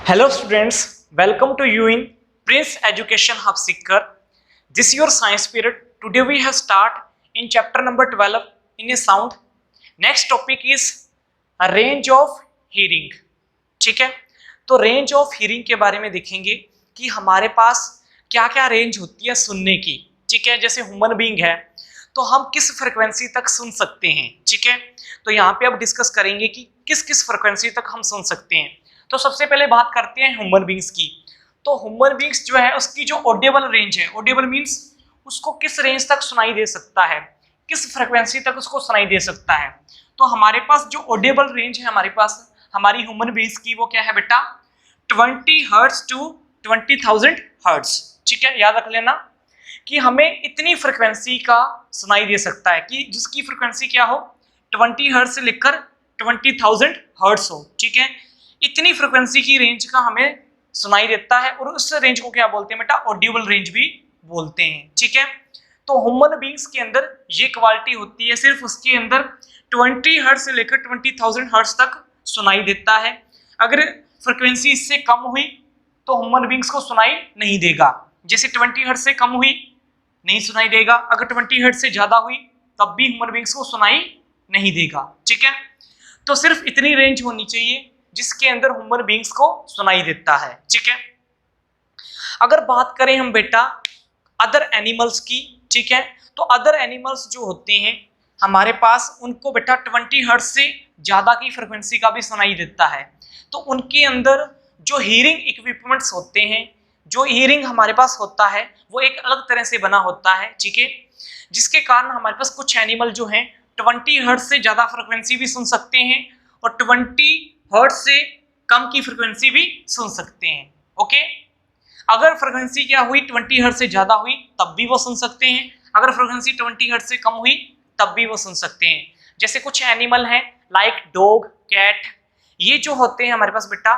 Hello students, welcome to you in Prince Education Hub Seeker. This is your science period. Today we have start in chapter number 12 in a sound. Next topic is a range of hearing. ठीक है, तो range of hearing के बारे में देखेंगे कि हमारे पास क्या क्या रेंज होती है सुनने की। ठीक है, जैसे ह्यूमन बीइंग है तो हम किस फ्रिक्वेंसी तक सुन सकते हैं। ठीक है, तो यहाँ पे अब डिस्कस करेंगे कि किस किस फ्रिक्वेंसी तक हम सुन सकते हैं। तो सबसे पहले बात करते हैं ह्यूमन बीइंग्स की। तो ह्यूमन बीइंग्स जो है उसकी जो ऑडिबल रेंज है, ऑडिबल मींस उसको किस रेंज तक सुनाई दे सकता है, किस फ्रिक्वेंसी तक उसको सुनाई दे सकता है। तो हमारे पास जो ऑडिबल रेंज है हमारे पास हमारी ह्यूमन बीइंग्स की वो क्या है बेटा, 20 हर्ट्ज टू 20,000 हर्ट्ज। ठीक है, याद रख लेना कि हमें इतनी फ्रिक्वेंसी का सुनाई दे सकता है कि जिसकी फ्रिक्वेंसी क्या हो, 20 हर्ट्ज से लेकर 20,000 हर्ट्ज हो। ठीक है, इतनी फ्रिक्वेंसी की रेंज का हमें सुनाई देता है और उस रेंज को क्या बोलते हैं बेटा, ऑडिबल रेंज भी बोलते हैं। ठीक है, तो ह्यूमन बीइंग्स के अंदर ये क्वालिटी होती है, सिर्फ उसके अंदर 20 हर्ट्ज से लेकर 20,000 हर्ट्ज तक सुनाई देता है। अगर फ्रिक्वेंसी इससे कम हुई तो ह्यूमन बीइंग्स को सुनाई नहीं देगा। जैसे 20 हर्ट्ज से कम हुई नहीं सुनाई देगा, अगर 20 हर्ट्ज से ज्यादा हुई तब भी ह्यूमन बीइंग्स को सुनाई नहीं देगा। ठीक है, तो सिर्फ इतनी रेंज होनी चाहिए जिसके अंदर ह्यूमन बीइंग्स को सुनाई देता है। ठीक है, अगर बात करें हम बेटा अदर एनिमल्स की, ठीक है, तो अदर एनिमल्स जो होते हैं हमारे पास उनको बेटा 20 हर्ट्ज से ज्यादा की फ्रिक्वेंसी का भी सुनाई देता है। तो उनके अंदर जो हीरिंग इक्विपमेंट्स होते हैं, जो हीरिंग हमारे पास होता है वो एक अलग तरह से बना होता है। ठीक है, जिसके कारण हमारे पास कुछ एनिमल जो हैं 20 हर्ट्ज से ज्यादा फ्रिक्वेंसी भी सुन सकते हैं और 20 हर्ट्ज से कम की फ्रिक्वेंसी भी सुन सकते हैं। ओके, अगर फ्रिक्वेंसी क्या हुई 20 हर्ट्ज से ज्यादा हुई तब भी वो सुन सकते हैं, अगर फ्रिक्वेंसी 20 हर्ट्ज से कम हुई तब भी वो सुन सकते हैं। जैसे कुछ एनिमल हैं लाइक डॉग, कैट, ये जो होते हैं हमारे पास बेटा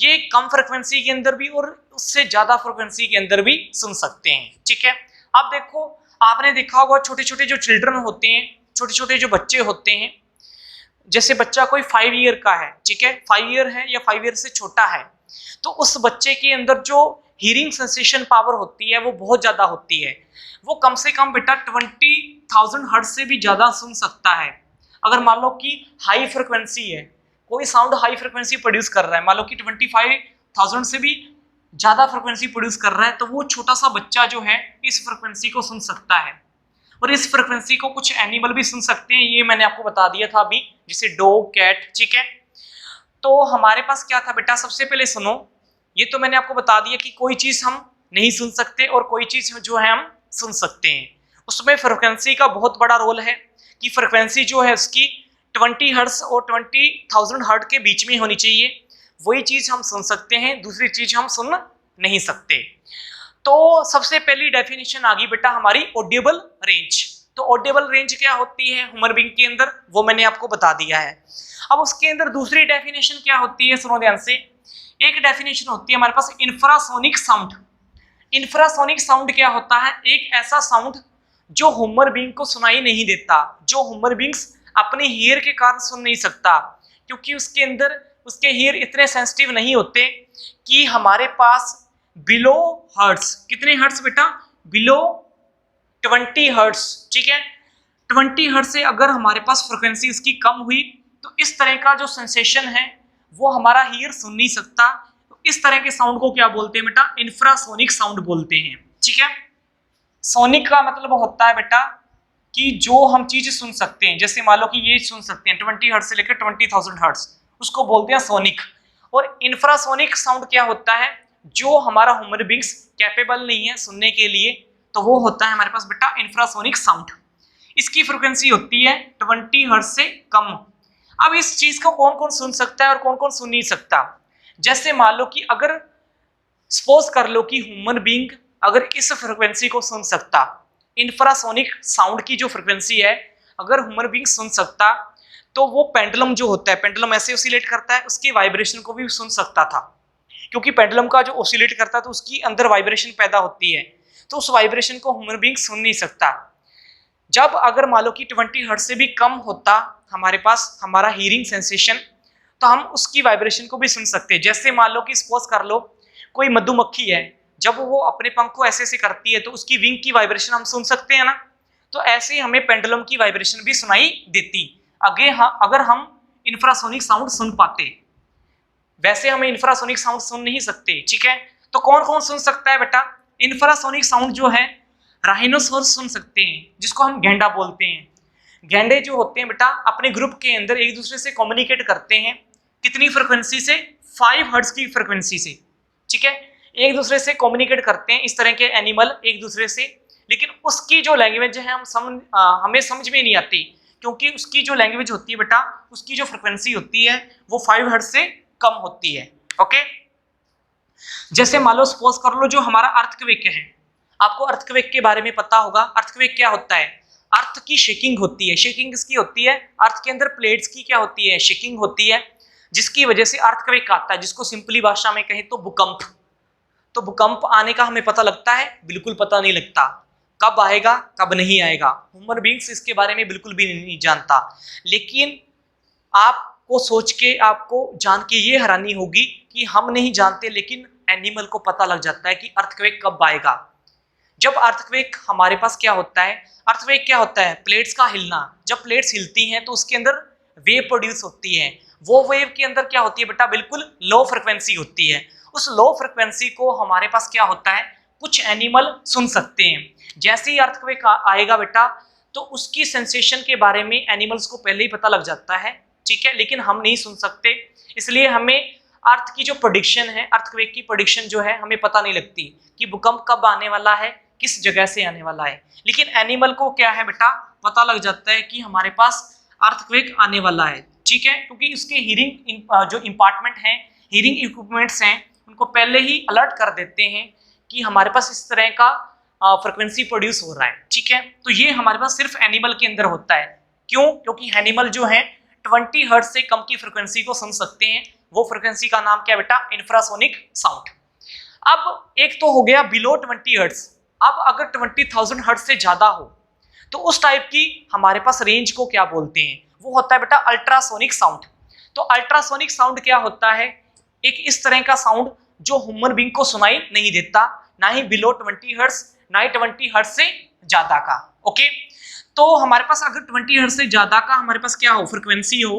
ये कम फ्रिक्वेंसी के अंदर भी और उससे ज्यादा फ्रिक्वेंसी के अंदर भी सुन सकते हैं। ठीक है, अब देखो आपने देखा होगा छोटे छोटे जो चिल्ड्रन होते हैं, छोटे छोटे जो बच्चे होते हैं, जैसे बच्चा कोई 5 ईयर का है, ठीक है, 5 ईयर है या 5 ईयर से छोटा है, तो उस बच्चे के अंदर जो हीरिंग सेंसेशन पावर होती है वो बहुत ज्यादा होती है। वो कम से कम बेटा 20,000 हर्ट्ज से भी ज्यादा सुन सकता है। अगर मान लो कि हाई फ्रिक्वेंसी है, कोई साउंड हाई फ्रिक्वेंसी प्रोड्यूस कर रहा है, मान लो कि 25,000 से भी ज्यादा फ्रिक्वेंसी प्रोड्यूस कर रहा है, तो वो छोटा सा बच्चा जो है इस फ्रिक्वेंसी को सुन सकता है और इस फ्रिक्वेंसी को कुछ एनिमल भी सुन सकते हैं। ये मैंने आपको बता दिया था अभी, जैसे डॉग, कैट। ठीक है, तो हमारे पास क्या था बेटा, सबसे पहले सुनो, ये तो मैंने आपको बता दिया कि कोई चीज हम नहीं सुन सकते और कोई चीज जो है हम सुन सकते हैं। उसमें फ्रिक्वेंसी का बहुत बड़ा रोल है कि फ्रिक्वेंसी जो है उसकी 20 हर्ट्ज और 20,000 हर्ट्ज के बीच में होनी चाहिए, वही चीज हम सुन सकते हैं, दूसरी चीज हम सुन नहीं सकते। तो सबसे पहली डेफिनेशन आ गई बेटा हमारी ऑडिबल रेंज। तो ऑडिबल रेंज क्या होती है ह्यूमन बीइंग के अंदर, वो मैंने आपको बता दिया है। अब उसके अंदर दूसरी डेफिनेशन क्या होती है, सुनो ध्यान से। एक डेफिनेशन होती है हमारे पास इंफ्रासोनिक साउंड। इंफ्रासोनिक साउंड क्या होता है, एक ऐसा साउंड जो ह्यूमन बीइंग को सुनाई नहीं देता, जो ह्यूमन बीइंग्स अपने हीयर के कारण सुन नहीं सकता, क्योंकि उसके अंदर उसके हीयर इतने सेंसिटिव नहीं होते कि हमारे पास बिलो हर्ट्ज, कितने हर्ट्ज बेटा, बिलो 20 हर्ट्ज। ठीक है, 20 हर्ट्ज से अगर हमारे पास फ्रिक्वेंसी इसकी कम हुई तो इस तरह का जो सेंसेशन है वो हमारा हीयर सुन नहीं सकता। तो इस तरह के साउंड को क्या बोलते हैं बेटा, इंफ्रासोनिक साउंड बोलते हैं। ठीक है, सोनिक का मतलब होता है बेटा कि जो हम चीज सुन सकते हैं, जैसे मान लो कि ये सुन सकते हैं 20 हर्ट्ज से लेकर 20,000 हर्ट्ज, उसको बोलते हैं सोनिक। और इंफ्रासोनिक साउंड क्या होता है, जो हमारा ह्यूमन बीइंग्स कैपेबल नहीं है सुनने के लिए, तो वो होता है हमारे पास बेटा इंफ्रासोनिक साउंड। इसकी फ्रिक्वेंसी होती है 20 हर्ट्ज से कम। अब इस चीज को कौन कौन सुन सकता है और कौन कौन सुन नहीं सकता। जैसे मान लो कि अगर सपोज कर लो कि ह्यूमन बीइंग अगर इस फ्रिक्वेंसी को सुन सकता, इंफ्रासोनिक साउंड की जो फ्रिक्वेंसी है अगर ह्यूमन बीइंग सुन सकता, तो वो पेंडुलम जो होता है, पेंडुलम ऐसे ऑसिलेट करता है, उसकी वाइब्रेशन को भी सुन सकता था, क्योंकि पेंडुलम का जो ऑसिलेट करता है तो उसकी अंदर वाइब्रेशन पैदा होती है, तो उस वाइब्रेशन को ह्यूमन बीइंग सुन नहीं सकता। जब अगर मान लो कि 20 हर्ट्ज से भी कम होता हमारे पास हमारा हीरिंग सेंसेशन, तो हम उसकी वाइब्रेशन को भी सुन सकते हैं। जैसे मान लो कि सपोज कर लो कोई मधुमक्खी है, जब वो अपने पंख को ऐसे ऐसे करती है तो उसकी विंग की वाइब्रेशन हम सुन सकते हैं ना। तो ऐसे ही हमें पेंडुलम की वाइब्रेशन भी सुनाई देती अगर हम इंफ्रासोनिक साउंड सुन पाते। वैसे हमें इंफ्रासोनिक साउंड सुन नहीं सकते, ठीक है। तो कौन कौन सुन सकता है बेटा इंफ्रासोनिक साउंड? जो है राइनोसोरस सुन सकते हैं, जिसको हम गेंडा बोलते हैं। गेंडे जो होते हैं बेटा अपने ग्रुप के अंदर एक दूसरे से कम्युनिकेट करते हैं। कितनी फ्रिक्वेंसी से? 5 हर्ट्ज की फ्रिक्वेंसी से, ठीक है। एक दूसरे से कम्युनिकेट करते हैं इस तरह के एनिमल एक दूसरे से, लेकिन उसकी जो लैंग्वेज है हमें समझ में नहीं आती, क्योंकि उसकी जो लैंग्वेज होती है बेटा उसकी जो फ्रिक्वेंसी होती है वो 5 हर्ट्ज से कम होती है। ओके, जैसे मान लो सपोज कर लो जो हमारा अर्थक्वेक है, आपको अर्थक्वेक के बारे में पता होगा। अर्थक्वेक क्या होता है? अर्थ की शेकिंग होती है। शेकिंग किसकी होती है? अर्थ के अंदर प्लेट्स की क्या होती है? शेकिंग होती है, जिसकी वजह से अर्थक्वेक आता है, जिसको सिंपली भाषा में कहें तो भूकंप। तो भूकंप आने का हमें पता लगता है? बिल्कुल पता नहीं लगता। कब आएगा कब नहीं आएगा, ह्यूमन बीइंग्स इसके बारे में बिल्कुल भी नहीं जानता। लेकिन आपको सोच के, आपको जान के ये हैरानी होगी कि हम नहीं जानते, लेकिन एनिमल को पता लग जाता है कि अर्थक्वेक कब आएगा। जब अर्थक्वेक हमारे पास क्या होता है? अर्थक्वेक क्या होता है? प्लेट्स का हिलना। जब प्लेट्स हिलती हैं तो उसके अंदर वेव प्रोड्यूस होती है। वो वेव के अंदर क्या होती है बेटा? बिल्कुल लो फ्रिक्वेंसी होती है। उस लो फ्रिक्वेंसी को हमारे पास क्या होता है? कुछ एनिमल सुन सकते हैं। जैसे ही अर्थक्वेक आएगा बेटा तो उसकी सेंसेशन के बारे में एनिमल्स को पहले ही पता लग जाता है, ठीक है, लेकिन हम नहीं सुन सकते। इसलिए हमें अर्थ की जो प्रेडिक्शन है, अर्थक्वेक की प्रेडिक्शन जो है हमें पता नहीं लगती कि भूकंप कब आने वाला है, किस जगह से आने वाला है। लेकिन एनिमल को क्या है बेटा? पता लग जाता है कि हमारे पास अर्थक्वेक आने वाला है, ठीक है, क्योंकि उसके हीरिंग जो इंपार्टमेंट हैं, हीरिंग इक्विपमेंट्स हैं, उनको पहले ही अलर्ट कर देते हैं कि हमारे पास इस तरह का फ्रिक्वेंसी प्रोड्यूस हो रहा है, ठीक है। तो ये हमारे पास सिर्फ एनिमल के अंदर होता है। क्यों? क्योंकि एनिमल जो है 20 हर्ट्ज से कम की फ्रिक्वेंसी को सुन सकते हैं। वो फ्रिक्वेंसी का नाम क्या बेटा? Infrasonic sound. अब एक तो हो गया बिलो 20 हर्ट्ज। अब अगर 20,000 हर्ट्ज से ज्यादा हो तो उस टाइप की हमारे पास रेंज को क्या बोलते हैं? वो होता है बेटा अल्ट्रासोनिक साउंड। तो अल्ट्रासोनिक साउंड क्या होता है? एक इस तरह का साउंड जो ह्यूमन बीइंग को सुनाई नहीं देता, ना ही बिलो 20 हर्ट्ज, ना ही 20 हर्ट्ज से ज्यादा का। ओके, तो हमारे पास अगर 20 हर्ट्ज से ज्यादा का हमारे पास क्या हो? फ्रिक्वेंसी हो,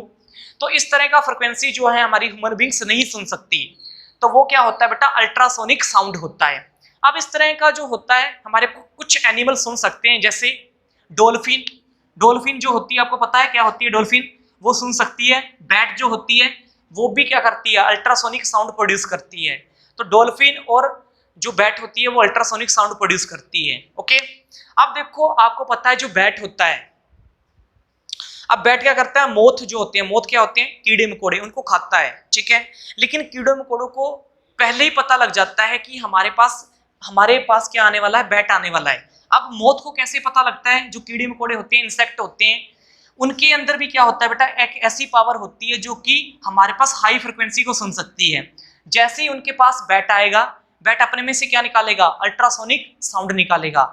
तो इस तरह का फ्रिक्वेंसी जो है हमारी ह्यूमन बीइंग्स नहीं सुन सकती। तो वो क्या होता है बेटा? अल्ट्रासोनिक साउंड होता है। अब इस तरह का जो होता है हमारे कुछ एनिमल सुन सकते हैं, जैसे डॉल्फिन। डॉल्फिन जो होती है आपको पता है क्या होती है? डॉल्फिन वो सुन सकती है। बैट जो होती है वो भी क्या करती है? अल्ट्रासोनिक साउंड प्रोड्यूस करती है। तो डॉल्फिन और जो बैट होती है वो अल्ट्रासोनिक साउंड प्रोड्यूस करती है। ओके, अब देखो आपको पता है जो बैट होता है, अब बैट क्या करता है? मोथ जो होते हैं, मोथ क्या होते हैं? कीड़े मकोड़े, उनको खाता है, ठीक है। लेकिन कीड़े मकोड़ों को पहले ही पता लग जाता है कि हमारे पास क्या आने वाला है? बैट आने वाला है। अब मोथ को कैसे पता लगता है? जो कीड़े मकोड़े होते हैं, इंसेक्ट होते हैं, उनके अंदर भी क्या होता है बेटा? एक ऐसी पावर होती है जो कि हमारे पास हाई फ्रिक्वेंसी को सुन सकती है। जैसे ही उनके पास बैट आएगा, बैट अपने में से क्या निकालेगा? अल्ट्रासोनिक साउंड निकालेगा,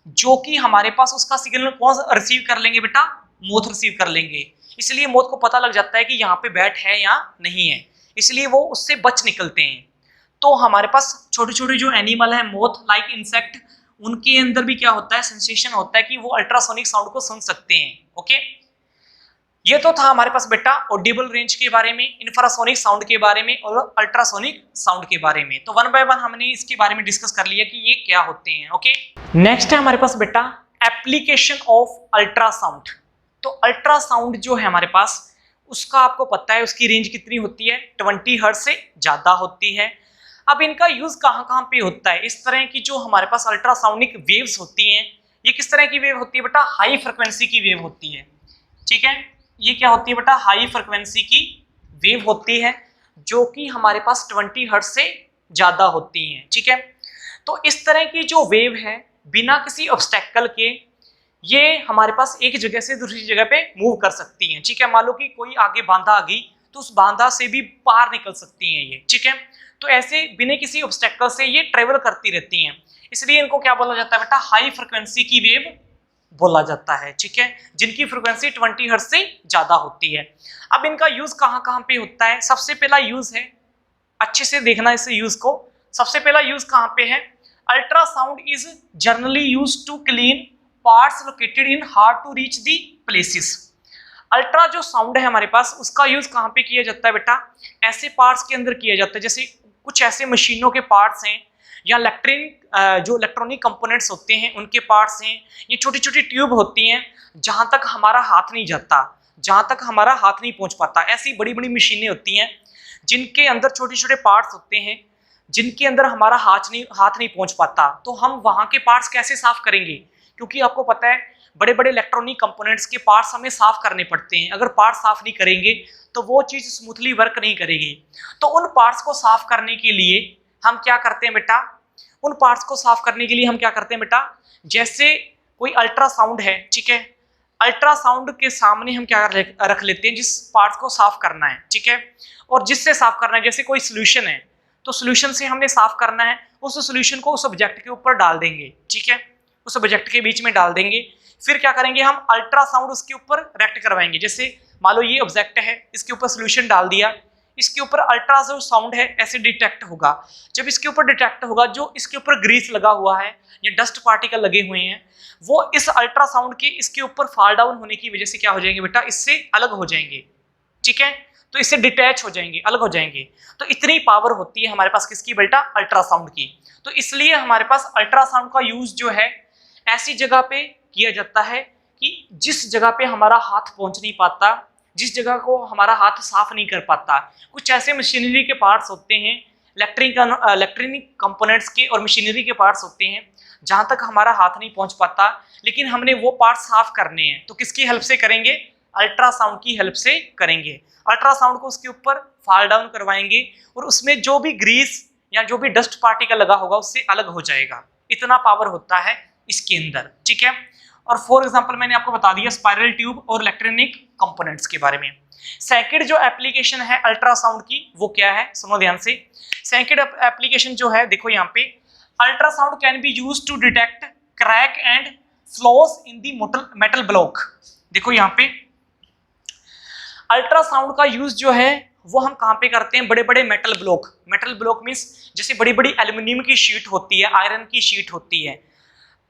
जो कि हमारे पास उसका सिग्नल कौन रिसीव कर लेंगे बेटा? मोथ रिसीव कर लेंगे। इसलिए मोथ को पता लग जाता है कि यहाँ पे बैट है या नहीं है, इसलिए वो उससे बच निकलते हैं। तो हमारे पास छोटे छोटे जो एनिमल है, मोथ लाइक इंसेक्ट, उनके अंदर भी क्या होता है? सेंसेशन होता है कि वो अल्ट्रासोनिक साउंड को सुन सकते हैं। ओके, ये तो था हमारे पास बेटा ऑडिबल रेंज के बारे में, इंफ्रासोनिक साउंड के बारे में और अल्ट्रासोनिक साउंड के बारे में। तो वन बाय वन हमने इसके बारे में डिस्कस कर लिया कि ये क्या होते हैं। ओके, नेक्स्ट है हमारे पास बेटा एप्लीकेशन ऑफ अल्ट्रासाउंड। तो अल्ट्रासाउंड जो है हमारे पास, उसका आपको पता है उसकी रेंज कितनी होती है? 20 हर्ट्ज से ज्यादा होती है। अब इनका यूज कहाँ कहाँ पे होता है? इस तरह की जो हमारे पास अल्ट्रासाउंडिक वेव्स होती हैं, ये किस तरह की वेव होती है बेटा? हाई फ्रिक्वेंसी की वेव होती है, ठीक है। ये क्या होती है बेटा? हाई फ्रिक्वेंसी की वेव होती है, जो कि हमारे पास 20 हर्ट्ज से ज्यादा होती हैं, ठीक है। तो इस तरह की जो वेव है, बिना किसी ऑब्स्टेकल के ये हमारे पास एक जगह से दूसरी जगह पे मूव कर सकती हैं, ठीक है। मान लो कि कोई आगे बांधा आ गई तो उस बांधा से भी पार निकल सकती हैं ये, ठीक है। तो ऐसे बिना किसी ऑब्स्टेकल से ये ट्रेवल करती रहती हैं, इसलिए इनको क्या बोला जाता है बेटा? हाई फ्रिक्वेंसी की वेव बोला जाता है, ठीक है, जिनकी फ्रीक्वेंसी 20 हर्ट्ज से ज्यादा होती है। अब इनका यूज कहाँ कहाँ पे होता है? सबसे पहला यूज है, अच्छे से देखना इस यूज को, सबसे पहला यूज कहाँ पे है? Ultrasound is generally use to clean parts located in hard to reach the places. Ultra जो साउंड है हमारे पास, उसका यूज कहाँ पे किया जाता है बेटा? ऐसे पार्ट्स के अंदर किया जाता है, जैसे कुछ ऐसे मशीनों के पार्ट्स हैं, या जो इलेक्ट्रॉनिक कंपोनेंट्स होते हैं उनके पार्ट्स हैं, ये छोटी छोटी ट्यूब होती हैं जहां तक हमारा हाथ नहीं जाता, जहां तक हमारा हाथ नहीं पहुंच पाता। ऐसी बड़ी बड़ी मशीनें होती हैं जिनके अंदर छोटे छोटे पार्ट्स होते हैं, जिनके अंदर हमारा हाथ नहीं पहुंच पाता। तो हम वहां के पार्ट्स कैसे साफ करेंगे? क्योंकि आपको पता है बड़े बड़े इलेक्ट्रॉनिक कंपोनेंट्स के पार्ट्स हमें साफ करने पड़ते हैं। अगर पार्ट साफ नहीं करेंगे तो वो चीज स्मूथली वर्क नहीं करेगी। तो उन पार्ट्स को साफ करने के लिए हम क्या करते हैं बेटा? उन पार्ट्स को साफ करने के लिए हम क्या करते हैं बेटा? जैसे कोई अल्ट्रासाउंड है, ठीक है, अल्ट्रासाउंड के सामने हम क्या रख लेते हैं, जिस पार्ट्स को साफ करना है, ठीक है, और जिससे साफ करना है, जैसे कोई सोल्यूशन है तो सोल्यूशन से हमने साफ करना है, उस सोल्यूशन को उस ऑब्जेक्ट के ऊपर डाल देंगे, ठीक है, उस ऑब्जेक्ट के बीच में डाल देंगे। फिर क्या करेंगे? हम अल्ट्रासाउंड उसके ऊपर रेक्ट करवाएंगे। जैसे मान लो ये ऑब्जेक्ट है, इसके ऊपर सोल्यूशन डाल दिया, इसके ऊपर अल्ट्रा जो साउंड है ऐसे डिटेक्ट होगा। जब इसके ऊपर डिटेक्ट होगा, जो इसके ऊपर ग्रीस लगा हुआ है या डस्ट पार्टिकल लगे हुए हैं, वो इस अल्ट्रासाउंड के इसके ऊपर फॉल डाउन होने की वजह से क्या हो जाएंगे बेटा? इससे अलग हो जाएंगे, ठीक है, तो इससे डिटैच हो जाएंगे, अलग हो जाएंगे। तो इतनी पावर होती है हमारे पास किसकी बेटा? अल्ट्रासाउंड की। तो इसलिए हमारे पास अल्ट्रासाउंड का यूज जो है ऐसी जगह पे किया जाता है कि जिस जगह पे हमारा हाथ पहुंच नहीं पाता, जिस जगह को हमारा हाथ साफ नहीं कर पाता। कुछ ऐसे मशीनरी के पार्ट्स होते हैं, इलेक्ट्रॉनिक कंपोनेंट्स के और मशीनरी के पार्ट्स होते हैं जहां तक हमारा हाथ नहीं पहुंच पाता, लेकिन हमने वो पार्ट साफ करने हैं, तो किसकी हेल्प से करेंगे? अल्ट्रासाउंड की हेल्प से करेंगे। अल्ट्रासाउंड को उसके ऊपर फॉल डाउन करवाएंगे और उसमें जो भी ग्रीस या जो भी डस्ट पार्टिकल लगा होगा उससे अलग हो जाएगा। इतना पावर होता है इसके अंदर, ठीक है। और फॉर एग्जांपल मैंने आपको बता दिया स्पाइरल ट्यूब और इलेक्ट्रॉनिक कंपोनेंट्स के बारे में। सेकंड जो एप्लीकेशन है अल्ट्रासाउंड की वो क्या है? सुनो ध्यान से। सेकंड एप्लीकेशन जो है, देखो यहाँ पे, ultrasound can be used to detect crack and flaws in the metal block. देखो यहाँ पे अल्ट्रासाउंड का यूज जो है वो हम कहाँ पे करते हैं? बड़े बड़े मेटल ब्लॉक मीन्स जैसे बड़ी बड़ी एल्यूमिनियम की शीट होती है, आयरन की शीट होती है।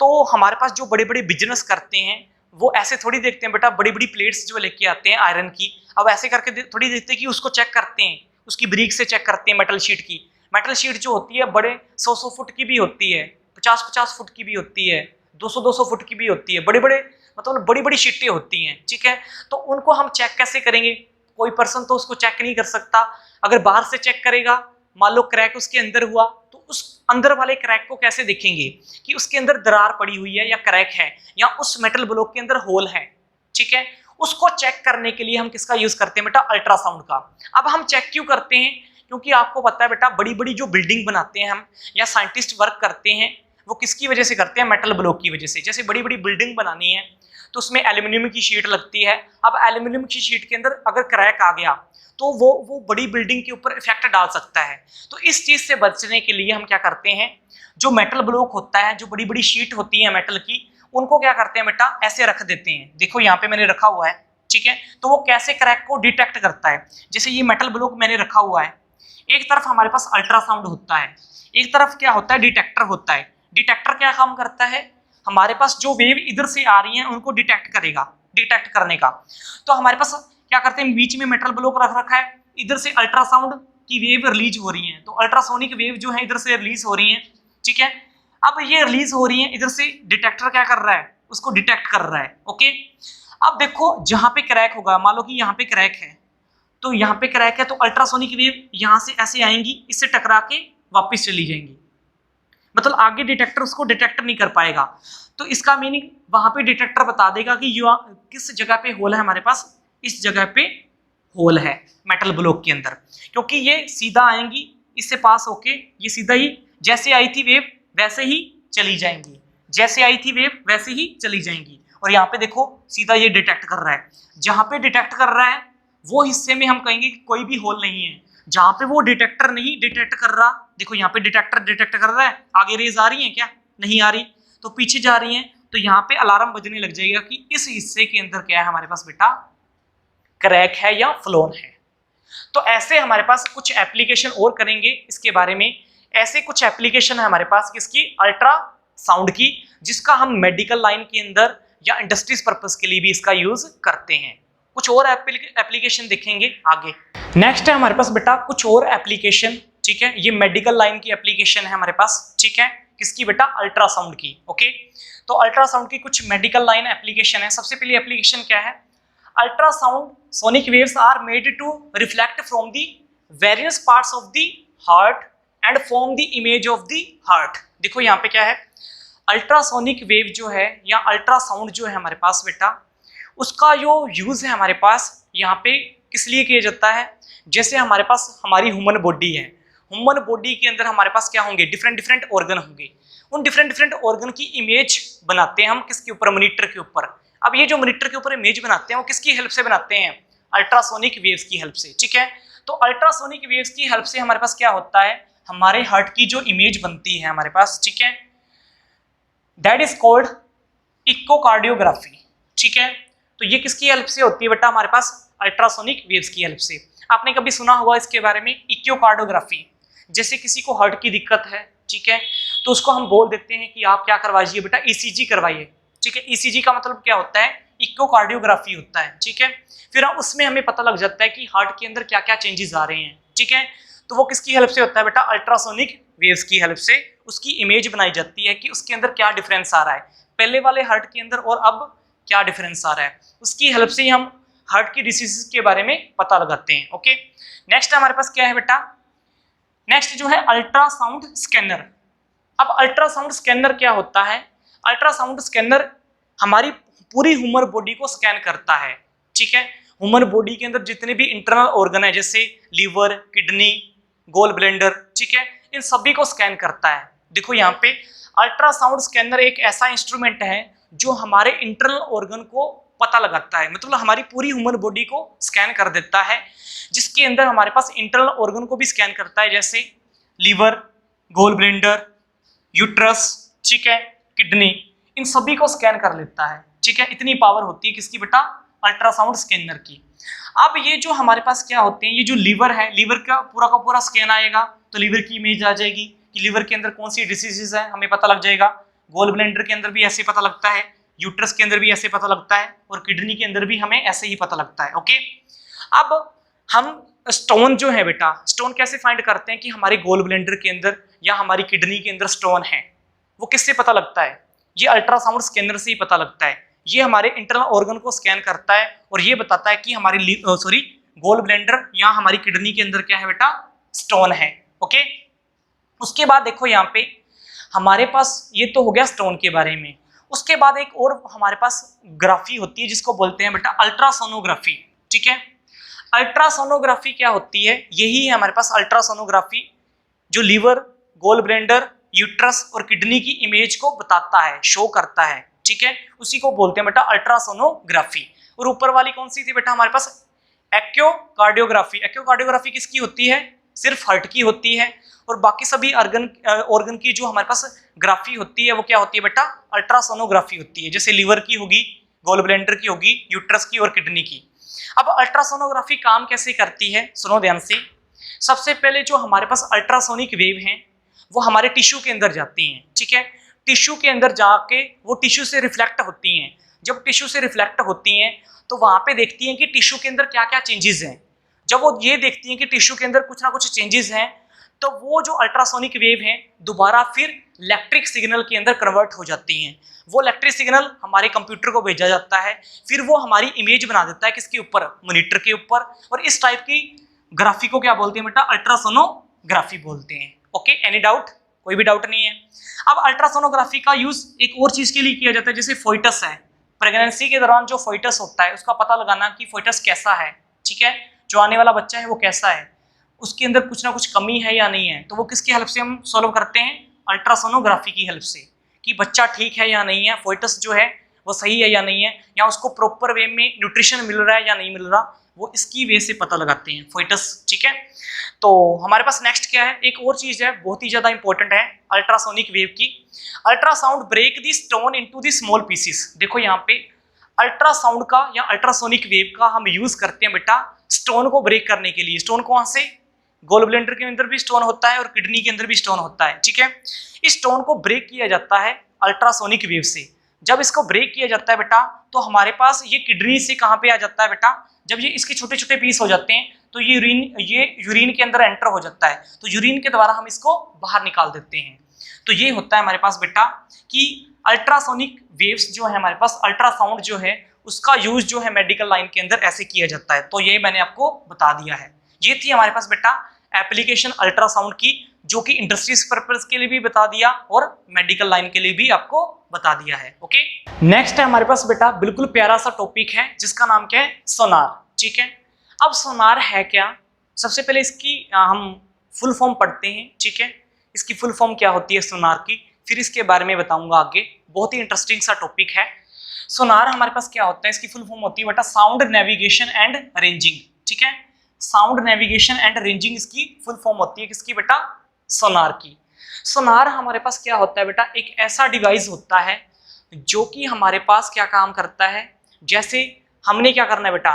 तो हमारे पास जो बड़े बड़े बिजनेस करते हैं वो ऐसे थोड़ी देखते हैं बेटा, बड़ी बड़ी प्लेट्स जो लेके आते हैं आयरन की, अब ऐसे करके थोड़ी देखते हैं कि उसको चेक करते हैं, उसकी ब्रीक से चेक करते हैं मेटल शीट की। मेटल शीट जो होती है बड़े 100 फुट की भी होती है, 50 फुट की भी होती है, 200 फुट की भी होती है, बड़े बड़े मतलब बड़ी बड़ी शीटें होती हैं, ठीक है। तो उनको हम चेक कैसे करेंगे? कोई पर्सन तो उसको चेक नहीं कर सकता। अगर बाहर से चेक करेगा, मान लो क्रैक उसके अंदर हुआ, तो उस अंदर वाले क्रैक को कैसे देखेंगे कि उसके अंदर दरार पड़ी हुई है या क्रैक है या उस मेटल ब्लॉक के अंदर होल है, ठीक है। उसको चेक करने के लिए हम किसका यूज करते हैं बेटा? अल्ट्रासाउंड का। अब हम चेक क्यों करते हैं? क्योंकि आपको पता है बेटा, बड़ी बड़ी जो बिल्डिंग बनाते हैं हम या साइंटिस्ट वर्क करते हैं वो किसकी वजह से करते हैं? मेटल ब्लॉक की वजह से। जैसे बड़ी बड़ी बिल्डिंग बनानी है तो उसमें एल्यूमिनियम की शीट लगती है। अब एल्यूमिनियम की शीट के अंदर अगर क्रैक आ गया तो वो बड़ी बिल्डिंग के ऊपर इफेक्ट डाल सकता है। तो इस चीज से बचने के लिए हम क्या करते हैं, जो मेटल ब्लॉक होता है, जो बड़ी बड़ी शीट होती है मेटल की, उनको क्या करते हैं बेटा? ऐसे रख देते हैं। देखो यहाँ पे मैंने रखा हुआ है, ठीक है। तो वो कैसे क्रैक को डिटेक्ट करता है? जैसे ये मेटल ब्लॉक मैंने रखा हुआ है, एक तरफ हमारे पास अल्ट्रासाउंड होता है, एक तरफ क्या होता है? डिटेक्टर होता है। डिटेक्टर क्या काम करता है? हमारे पास जो वेव इधर से आ रही है उनको डिटेक्ट करेगा, डिटेक्ट करने का। तो हमारे पास क्या करते हैं, बीच में मेटल ब्लॉक रख रखा है, इधर से अल्ट्रासाउंड की वेव रिलीज हो रही है, तो अल्ट्रासोनिक वेव जो है इधर से रिलीज हो रही है, ठीक है। अब ये रिलीज हो रही है, इधर से डिटेक्टर क्या कर रहा है? उसको डिटेक्ट कर रहा है, ओके। अब देखो जहां पे क्रैक होगा, मान लो कि यहाँ पे क्रैक है, तो यहाँ पे क्रैक है तो अल्ट्रासोनिक वेव यहाँ से ऐसे आएंगी, इससे टकरा के वापिस चली जाएंगी, मतलब आगे डिटेक्टर उसको डिटेक्ट नहीं कर पाएगा। तो इसका मीनिंग वहां पे डिटेक्टर बता देगा कि किस जगह पे होल है, हमारे पास इस जगह पे होल है मेटल ब्लॉक के अंदर, क्योंकि ये सीधा आएंगी, इससे पास होके ये सीधा ही जैसे आई थी वेव वैसे ही चली जाएंगी, जैसे आई थी वेव वैसे ही चली जाएंगी। और यहाँ पे देखो सीधा ये डिटेक्ट कर रहा है, जहां पे डिटेक्ट कर रहा है वो हिस्से में हम कहेंगे कि कोई भी होल नहीं है। जहां पे वो डिटेक्टर नहीं डिटेक्ट कर रहा, देखो यहाँ पे डिटेक्टर डिटेक्ट कर रहा है, आगे रेज आ रही है क्या? नहीं आ रही, तो पीछे जा रही है, तो यहाँ पे अलार्म बजने लग जाएगा कि इस हिस्से के अंदर क्या है हमारे पास बेटा, क्रैक है या फ्लोन है। तो ऐसे हमारे पास कुछ एप्लीकेशन और करेंगे इसके बारे में। ऐसे कुछ एप्लीकेशन है हमारे पास किसकी, अल्ट्रासाउंड की, जिसका हम मेडिकल लाइन के अंदर या इंडस्ट्रीज पर्पस के लिए भी इसका यूज करते हैं। कुछ और एप्लीकेशन देखेंगे आगे। नेक्स्ट है हमारे पास बेटा कुछ और एप्लीकेशन, ठीक है, ये मेडिकल लाइन की एप्लीकेशन है हमारे पास, ठीक है, किसकी बेटा, अल्ट्रासाउंड की। ओके, तो अल्ट्रासाउंड की कुछ मेडिकल लाइन एप्लीकेशन है। सबसे पहली एप्लीकेशन क्या है, ultrasound sonic waves are made to reflect from the various parts of the heart and form the image of the heart. देखो यहाँ पे क्या है, अल्ट्रासोनिक वेव जो है या अल्ट्रासाउंड जो है हमारे पास बेटा, उसका जो यूज है हमारे पास यहाँ पे किस लिए किया जाता है, जैसे हमारे पास हमारी ह्यूमन बॉडी है, ह्यूमन बॉडी के अंदर हमारे पास क्या होंगे, डिफरेंट डिफरेंट ऑर्गन होंगे। उन डिफरेंट डिफरेंट ऑर्गन की इमेज बनाते हैं हम किसके ऊपर, मॉनिटर के ऊपर। अब ये जो मॉनिटर के ऊपर इमेज बनाते हैं वो किसकी हेल्प से बनाते हैं, अल्ट्रासोनिक वेव्स की हेल्प से, ठीक है। तो अल्ट्रासोनिक वेव्स की हेल्प से हमारे पास क्या होता है, हमारे हार्ट की जो इमेज बनती है हमारे पास, ठीक है, दैट इज कॉल्ड इकोकार्डियोग्राफी, ठीक है। तो ये किसकी हेल्प से होती है बेटा, हमारे पास अल्ट्रासोनिक वेव्स की हेल्प से। आपने कभी सुना होगा इसके बारे में, इकोकार्डियोग्राफी। जैसे किसी को हार्ट की दिक्कत है, ठीक है, तो उसको हम बोल देते हैं कि आप क्या करवाइए बेटा, ईसीजी करवाइए, ठीक है। ईसीजी का मतलब क्या होता है, इकोकार्डियोग्राफी होता है, ठीक है। फिर उसमें हमें पता लग जाता है कि हार्ट के अंदर क्या क्या चेंजेस आ रहे हैं, ठीक है। तो वो किसकी हेल्प से होता है बेटा, अल्ट्रासोनिक वेव्स की हेल्प से उसकी इमेज बनाई जाती है कि उसके अंदर क्या डिफरेंस आ रहा है, पहले वाले हार्ट के अंदर और अब क्या डिफरेंस आ रहा है। उसकी हेल्प से ही हम हार्ट की डिसीजेस के बारे में पता लगाते हैं। ओके, नेक्स्ट हमारे पास क्या है बेटा, नेक्स्ट जो है अल्ट्रासाउंड स्कैनर। अब अल्ट्रासाउंड स्कैनर क्या होता है, अल्ट्रासाउंड स्कैनर हमारी पूरी ह्यूमन बॉडी को स्कैन करता है, ठीक है। ह्यूमन बॉडी के अंदर जितने भी इंटरनल ऑर्गन है, जैसे लीवर, किडनी, गोल ब्लेंडर, ठीक है, इन सभी को स्कैन करता है। देखो यहाँ पे अल्ट्रासाउंड स्कैनर एक ऐसा इंस्ट्रूमेंट है जो हमारे इंटरनल ऑर्गन को पता लगाता है, मतलब हमारी पूरी ह्यूमन बॉडी को स्कैन कर देता है, जिसके अंदर हमारे पास इंटरनल ऑर्गन को भी स्कैन करता है, जैसे लीवर, गोल ब्लेंडर, यूट्रस, ठीक है, किडनी, इन सभी को स्कैन कर लेता है, ठीक है। इतनी पावर होती है किसकी बेटा, अल्ट्रासाउंड स्कैनर की। अब ये जो हमारे पास क्या होते हैं, ये जो लीवर है, लीवर का पूरा स्कैन आएगा तो लीवर की इमेज आ जाएगी कि लीवर के अंदर कौन सी डिसीजेज है, हमें पता लग जाएगा। गोल ब्लेंडर के अंदर भी ऐसे पता लगता है, यूट्रस के अंदर भी ऐसे पता लगता है, और किडनी के अंदर भी हमें ऐसे ही पता लगता है। ओके, अब हम स्टोन जो है बेटा, स्टोन कैसे फाइंड करते हैं कि हमारे गोल ब्लेंडर के अंदर या हमारी किडनी के अंदर स्टोन है, वो किससे पता लगता है, ये अल्ट्रासाउंड स्कैनर से ही पता लगता है। ये हमारे इंटरनल ऑर्गन को स्कैन करता है और ये बताता है कि हमारी गोल ब्लेंडर या हमारी किडनी के अंदर क्या है बेटा, स्टोन है। ओके, उसके बाद देखो यहाँ पे हमारे पास ये तो हो गया स्टोन के बारे में। उसके बाद एक और हमारे पास ग्राफी होती है जिसको बोलते हैं बेटा अल्ट्रासोनोग्राफी, ठीक है। अल्ट्रासोनोग्राफी क्या होती है, यही है हमारे पास अल्ट्रासोनोग्राफी, जो लीवर, गोल ब्लेंडर, यूट्रस और किडनी की इमेज को बताता है, शो करता है, ठीक है। उसी को बोलते हैं बेटा अल्ट्रासोनोग्राफी। और ऊपर वाली कौन सी थी बेटा हमारे पास, एक्योकार्डियोग्राफी। एक्योकार्डियोग्राफी किसकी होती है, सिर्फ हार्ट की होती है, और बाकी सभी ऑर्गन की जो हमारे पास ग्राफी होती है वो क्या होती है बेटा, अल्ट्रासोनोग्राफी होती है। जैसे लीवर की होगी, गोल ब्लेंडर की होगी, यूट्रस की और किडनी की। अब अल्ट्रासोनोग्राफी काम कैसे करती है, सुनो ध्यान से। सबसे पहले जो हमारे पास अल्ट्रासोनिक वेव हैं वो हमारे टिश्यू के अंदर जाती हैं, ठीक है। टिश्यू के अंदर जाके वो टिश्यू से रिफ्लेक्ट होती हैं। जब टिश्यू से रिफ्लेक्ट होती हैं तो वहां पे देखती हैं कि टिश्यू के अंदर क्या क्या चेंजेस हैं। जब वो ये देखती हैं कि टिश्यू के अंदर कुछ ना कुछ चेंजेस हैं, तो वो जो अल्ट्रासोनिक वेव हैं दोबारा फिर इलेक्ट्रिक सिग्नल के अंदर कन्वर्ट हो जाती हैं। वो इलेक्ट्रिक सिग्नल हमारे कंप्यूटर को भेजा जाता है, फिर वो हमारी इमेज बना देता है किसके ऊपर, मॉनिटर के ऊपर। और इस टाइप की ग्राफी को क्या बोलते हैं बेटा, अल्ट्रासोनोग्राफी बोलते हैं। ओके, एनी डाउट, कोई भी डाउट नहीं है। अब अल्ट्रासोनोग्राफी का यूज एक और चीज के लिए किया जाता है, जैसे फोइटस है, प्रेगनेंसी के दौरान जो फोइटस होता है उसका पता लगाना कि फोइटस कैसा है, ठीक है, जो आने वाला बच्चा है वो कैसा है, उसके अंदर कुछ ना कुछ कमी है या नहीं है, तो वो किसकी हेल्प से हम सॉल्व करते हैं, अल्ट्रासोनोग्राफी की हेल्प से, कि बच्चा ठीक है या नहीं है, फोइटस जो है वो सही है या नहीं है, या उसको प्रॉपर वे में न्यूट्रिशन मिल रहा है या नहीं मिल रहा, वो इसकी वे से पता लगाते हैं, फोइटस, ठीक है। तो हमारे पास नेक्स्ट क्या है, एक और चीज है बहुत ही ज्यादा इंपॉर्टेंट है, अल्ट्रासोनिक वेव की। Ultrasound break the stone into the small pieces. देखो यहाँ पे अल्ट्रासाउंड का या अल्ट्रासोनिक वेव का हम यूज करते हैं बेटा स्टोन को ब्रेक करने के लिए। स्टोन कौन से, गोल ब्लेंडर के अंदर भी स्टोन होता है और किडनी के अंदर भी स्टोन होता है, ठीक है। इस स्टोन को ब्रेक किया जाता है अल्ट्रासोनिक वेव से। जब इसको ब्रेक किया जाता है बेटा तो हमारे पास ये किडनी से कहाँ पे आ जाता है बेटा, जब ये इसके छोटे छोटे पीस हो जाते हैं तो ये यूरिन के अंदर एंटर हो जाता है, तो यूरिन के द्वारा हम इसको बाहर निकाल देते हैं। तो ये होता है हमारे पास बेटा कि अल्ट्रासोनिक वेव्स जो है हमारे पास, अल्ट्रासाउंड जो है उसका यूज जो है मेडिकल लाइन के अंदर ऐसे किया जाता है। तो ये मैंने आपको बता दिया है। ये थी हमारे पास बेटा एप्लीकेशन अल्ट्रासाउंड की, जो कि इंडस्ट्रीज पर्पस के लिए भी बता दिया और मेडिकल लाइन के लिए भी आपको बता दिया है। ओके, नेक्स्ट है हमारे पास बेटा बिल्कुल प्यारा सा टॉपिक है जिसका नाम क्या है, सोनार, ठीक है। अब सोनार है क्या, सबसे पहले इसकी हम फुल फॉर्म पढ़ते हैं, ठीक है। इसकी फुल फॉर्म क्या होती है सोनार की, फिर इसके बारे में बताऊंगा आगे। बहुत ही इंटरेस्टिंग सा टॉपिक है। सोनार हमारे पास क्या होता है, इसकी फुल फॉर्म होती है बेटा साउंड नेविगेशन एंड रेंजिंग, ठीक है। साउंड नेविगेशन एंड रेंजिंग इसकी फुल फॉर्म होती है किसकी बेटा, सोनार की। सोनार हमारे पास क्या होता है बेटा, एक ऐसा डिवाइस होता है जो कि हमारे पास क्या काम करता है, जैसे हमने क्या करना है बेटा,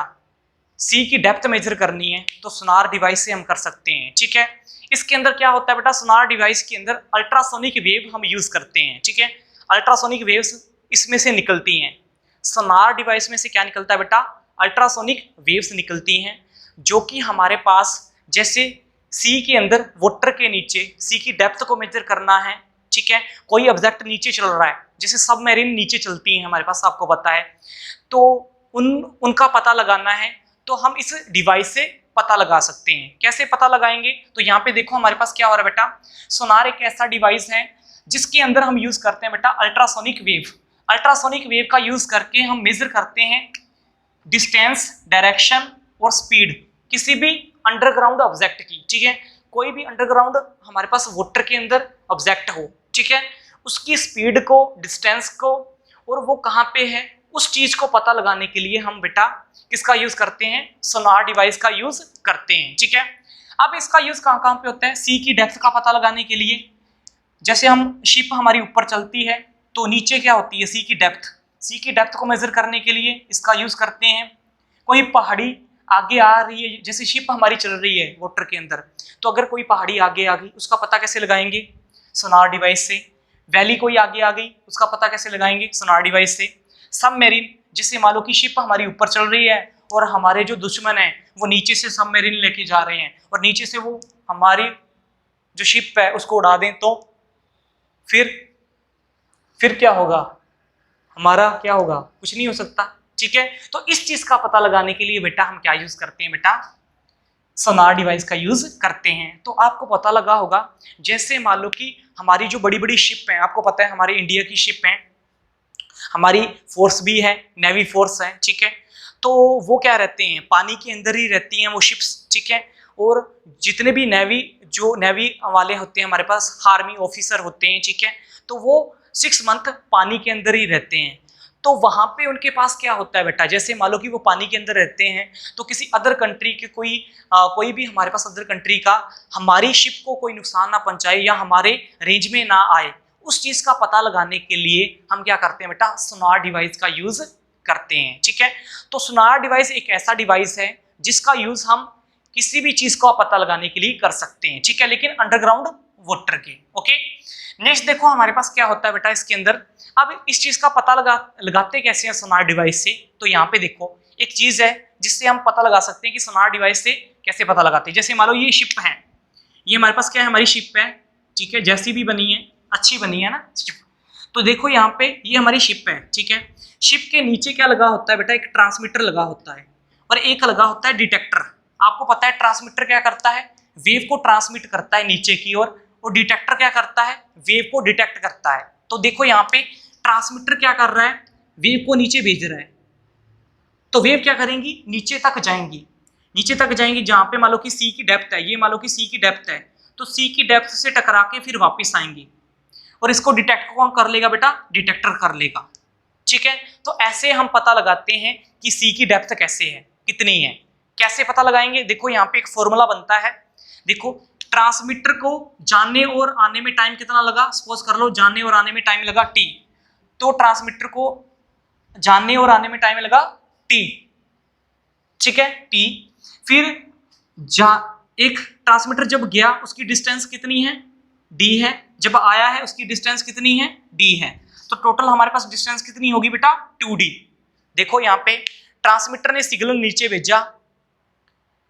सी की डेप्थ मेजर करनी है तो सोनार डिवाइस से हम कर सकते हैं, ठीक है। इसके अंदर क्या होता है बेटा, सोनार डिवाइस के अंदर अल्ट्रासोनिक वेव हम यूज करते हैं, ठीक है। अल्ट्रासोनिक वेव्स इसमें से निकलती हैं। सोनार डिवाइस में से क्या निकलता है बेटा, अल्ट्रासोनिक वेव्स निकलती हैं, जो कि हमारे पास जैसे सी के अंदर वाटर के नीचे सी की डेप्थ को मेजर करना है, ठीक है। कोई ऑब्जेक्ट नीचे चल रहा है, जैसे सबमरीन नीचे चलती हैं हमारे पास, आपको पता है, तो उनका पता लगाना है तो हम इस डिवाइस से पता लगा सकते हैं। कैसे पता लगाएंगे, तो यहाँ पे देखो हमारे पास क्या हो रहा है बेटा, सोनार एक ऐसा डिवाइस है जिसके अंदर हम यूज करते हैं बेटा अल्ट्रासोनिक वेव। अल्ट्रासोनिक वेव का यूज करके हम मेजर करते हैं डिस्टेंस, डायरेक्शन और स्पीड किसी भी अंडरग्राउंड ऑब्जेक्ट की, ठीक है। कोई भी अंडरग्राउंड हमारे पास वाटर के अंदर ऑब्जेक्ट हो, ठीक है, उसकी स्पीड को, डिस्टेंस को और वो कहाँ पे है उस चीज को पता लगाने के लिए हम बेटा किसका यूज करते हैं, सोनार डिवाइस का यूज करते हैं, ठीक है। अब इसका यूज कहाँ कहाँ पे होता है, सी की डेप्थ का पता लगाने के लिए। जैसे हम शिप हमारी ऊपर चलती है तो नीचे क्या होती है, सी की डेप्थ, सी की डेप्थ को मेजर करने के लिए इसका यूज करते हैं। कोई पहाड़ी आगे आ रही है, जैसे शिप हमारी चल रही है वाटर के अंदर, तो अगर कोई पहाड़ी आगे आ गई उसका पता कैसे लगाएंगे, सोनार डिवाइस से। वैली कोई आगे आ गई उसका पता कैसे लगाएंगे, सोनार डिवाइस से। सबमरीन, जिससे मान लो कि शिप हमारी ऊपर चल रही है और हमारे जो दुश्मन है वो नीचे से सबमरीन लेके जा रहे हैं और नीचे से वो हमारी जो शिप है उसको उड़ा दें तो फिर क्या होगा, हमारा क्या होगा, कुछ नहीं हो सकता, ठीक है। तो इस चीज का पता लगाने के लिए बेटा हम क्या यूज करते हैं बेटा, सोनार डिवाइस का यूज करते हैं। तो आपको पता लगा होगा, जैसे मान लो कि हमारी जो बड़ी बड़ी शिप हैं, आपको पता है हमारे इंडिया की शिप हैं, हमारी फोर्स भी है, नेवी फोर्स है, ठीक है। तो वो क्या रहते हैं, पानी के अंदर ही रहती हैं वो शिप्स, ठीक है। और जितने भी नेवी वाले होते हैं हमारे पास, आर्मी ऑफिसर होते हैं, ठीक है, तो वो 6 मंथ पानी के अंदर ही रहते हैं। तो वहां पे उनके पास क्या होता है बेटा, जैसे मान लो कि वो पानी के अंदर रहते हैं तो किसी अदर कंट्री के कोई भी हमारे पास अदर कंट्री का हमारी शिप को कोई नुकसान ना पहुंचाए या हमारे रेंज में ना आए, उस चीज का पता लगाने के लिए हम क्या करते हैं बेटा, सोनार डिवाइस का यूज करते हैं, ठीक है। तो सोनार डिवाइस एक ऐसा डिवाइस है जिसका यूज हम किसी भी चीज का पता लगाने के लिए कर सकते हैं, ठीक है, लेकिन अंडरग्राउंड वाटर के। ओके, नेक्स्ट देखो हमारे पास क्या होता है बेटा इसके अंदर। अब इस चीज का पता लगाते कैसे हैं सोनार डिवाइस से, तो यहाँ पे देखो एक चीज है जिससे हम पता लगा सकते हैं कि सोनार डिवाइस से कैसे पता लगाते हैं। जैसे मान लो ये शिप है, ये हमारे पास क्या है, हमारी शिप है, ठीक है, जैसी भी बनी है, अच्छी बनी है ना शिप। तो देखो यहाँ पे ये हमारी शिप है, ठीक है। शिप के नीचे क्या लगा होता है बेटा, एक ट्रांसमीटर लगा होता है और एक लगा होता है डिटेक्टर। आपको पता है ट्रांसमीटर क्या करता है, वेव को ट्रांसमिट करता है नीचे की ओर, और डिटेक्टर क्या करता है, वेव को डिटेक्ट करता है। तो देखो यहाँ पे ट्रांसमीटर क्या कर रहा है, वेव को नीचे भेज रहा है, तो वेव क्या करेंगी, नीचे तक जाएंगी, नीचे तक जाएंगी जहां पे मान लो कि सी की डेप्थ है, ये मान लो कि सी की डेप्थ है, तो सी की डेप्थ से टकरा के फिर वापस आएंगी और इसको डिटेक्ट कौन कर लेगा बेटा, डिटेक्टर कर लेगा, ठीक है। तो ऐसे हम पता लगाते हैं कि सी की डेप्थ कैसे है, कितनी है, कैसे पता लगाएंगे? देखो यहाँ पे एक फॉर्मूला बनता है। देखो ट्रांसमीटर को जाने और आने में टाइम कितना लगा, सपोज कर लो जाने और आने में टाइम लगा t, तो ट्रांसमीटर को जाने और आने में टाइम लगा t, ठीक है t। फिर एक ट्रांसमीटर जब गया उसकी डिस्टेंस कितनी है, d है, जब आया है उसकी डिस्टेंस कितनी है, d है, तो टोटल हमारे पास डिस्टेंस कितनी होगी बेटा 2d। देखो यहाँ पे ट्रांसमीटर ने सिग्नल नीचे भेजा,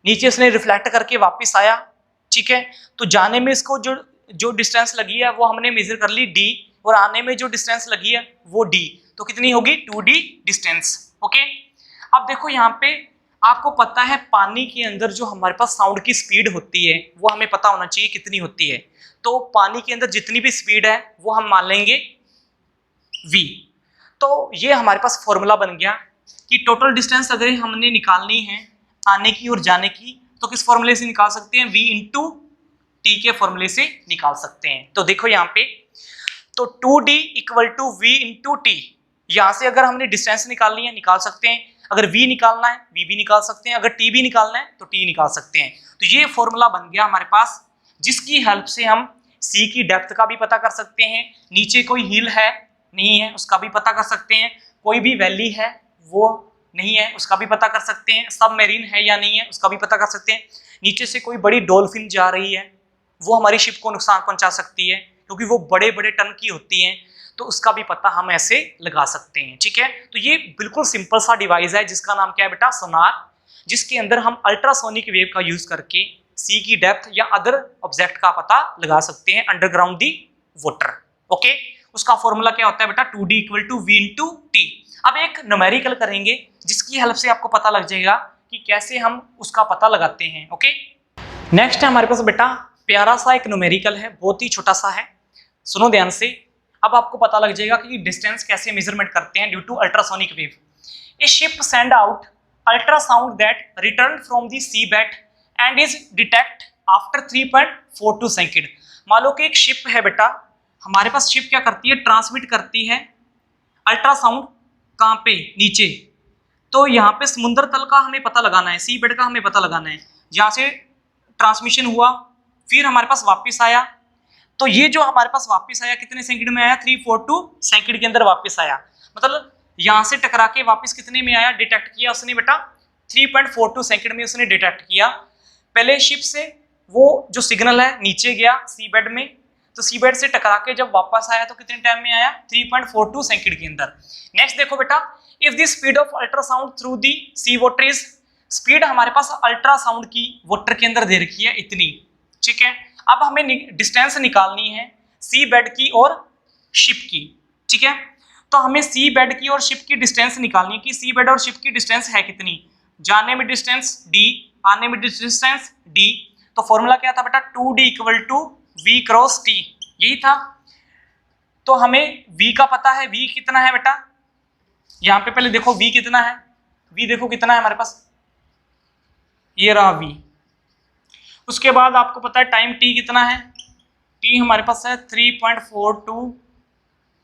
नीचे इसने रिफ्लेक्ट करके वापस आया, ठीक है, तो जाने में इसको जो डिस्टेंस लगी है वो हमने मेजर कर ली d, और आने में जो डिस्टेंस लगी है वो d, तो कितनी होगी 2d डिस्टेंस। ओके, अब देखो यहाँ पे आपको पता है पानी के अंदर जो हमारे पास साउंड की स्पीड होती है वो हमें पता होना चाहिए कितनी होती है, तो पानी के अंदर जितनी भी स्पीड है वो हम मान लेंगे v। तो ये हमारे पास फॉर्मूला बन गया कि टोटल डिस्टेंस अगर हमने निकालनी है आने की और जाने की, तो किस फॉर्मूले से निकाल सकते हैं, v इंटू टी के फॉर्मूले से निकाल सकते हैं। तो देखो यहाँ पे तो 2d equal to v into T, यहाँ से अगर हमने डिस्टेंस निकालनी है निकाल सकते हैं, अगर v निकालना है v भी निकाल सकते हैं, अगर t भी निकालना है तो t निकाल सकते हैं। तो ये फॉर्मूला बन गया हमारे पास, जिसकी हेल्प से हम c की डेप्थ का भी पता कर सकते हैं, नीचे कोई हिल है नहीं है उसका भी पता कर सकते हैं, कोई भी वैली है वो नहीं है उसका भी पता कर सकते हैं, सबमरीन है या नहीं है उसका भी पता कर सकते हैं, नीचे से कोई बड़ी डॉल्फिन जा रही है वो हमारी शिप को नुकसान पहुंचा सकती है क्योंकि वो बड़े बड़े टन की होती हैं, तो उसका भी पता हम ऐसे लगा सकते हैं, ठीक है। तो ये बिल्कुल सिंपल सा डिवाइस है जिसका नाम क्या है बेटा, सोनार, जिसके अंदर हम अल्ट्रासोनिक वेव का यूज करके सी की डेप्थ या अदर ऑब्जेक्ट का पता लगा सकते हैं अंडरग्राउंड दी वाटर। ओके, उसका फॉर्मूला क्या होता है बेटा 2d equal to v into T. अब एक न्यूमेरिकल करेंगे जिसकी हेल्प से आपको पता लग जाएगा कि कैसे हम उसका पता लगाते हैं। ओके, नेक्स्ट है हमारे पास बेटा प्यारा सा एक न्यूमेरिकल है, बहुत ही छोटा सा है, सुनो ध्यान से। अब आपको पता लग जाएगा कि डिस्टेंस कैसे मेजरमेंट करते हैं due to ultrasonic wave. A ship send out ultrasound that return from the sea bed and is detect after 3.42 second. मान लो कि एक शिप है बेटा, हमारे पास शिप क्या करती है, ट्रांसमिट करती है अल्ट्रासाउंड, कहाँ पे, नीचे। तो यहाँ पे समुद्र तल का हमें पता लगाना है, सी बेड का हमें पता लगाना है, जहाँ से ट्रांसमिशन हुआ फिर हमारे पास वापस आया, तो ये जो हमारे पास वापस आया कितने सेकंड में आया, 342 सेकंड के अंदर वापस आया, मतलब यहाँ से टकरा के वापस कितने में आया, डिटेक्ट किया उसने बेटा 3.42 सेकंड में उसने डिटेक्ट किया। पहले शिप से वो जो सिग्नल है नीचे गया सी बेड में, तो सी बेड से टकरा के जब वापस आया तो कितने टाइम में आया, 3.42 सेकंड के अंदर। नेक्स्ट देखो बेटा, if the speed of ultrasound through the sea water is, speed हमारे पास अल्ट्रासाउंड की वाटर के अंदर दे रखी है इतनी, ठीक है। अब हमें डिस्टेंस निकालनी है सी बेड की और शिप की, ठीक है। तो हमें सी बेड की और शिप की डिस्टेंस निकालनी है कि सी बेड और शिप की डिस्टेंस है कितनी, जाने में डिस्टेंस d, आने में डिस्टेंस d। तो फॉर्मूला क्या था बेटा 2d equal to v cross t, यही था। तो हमें v का पता है, v कितना है बेटा, यहाँ पे पहले देखो v कितना है, v देखो कितना है हमारे पास, ये रहा v। उसके बाद आपको पता है टाइम t कितना है, t हमारे पास है 3.42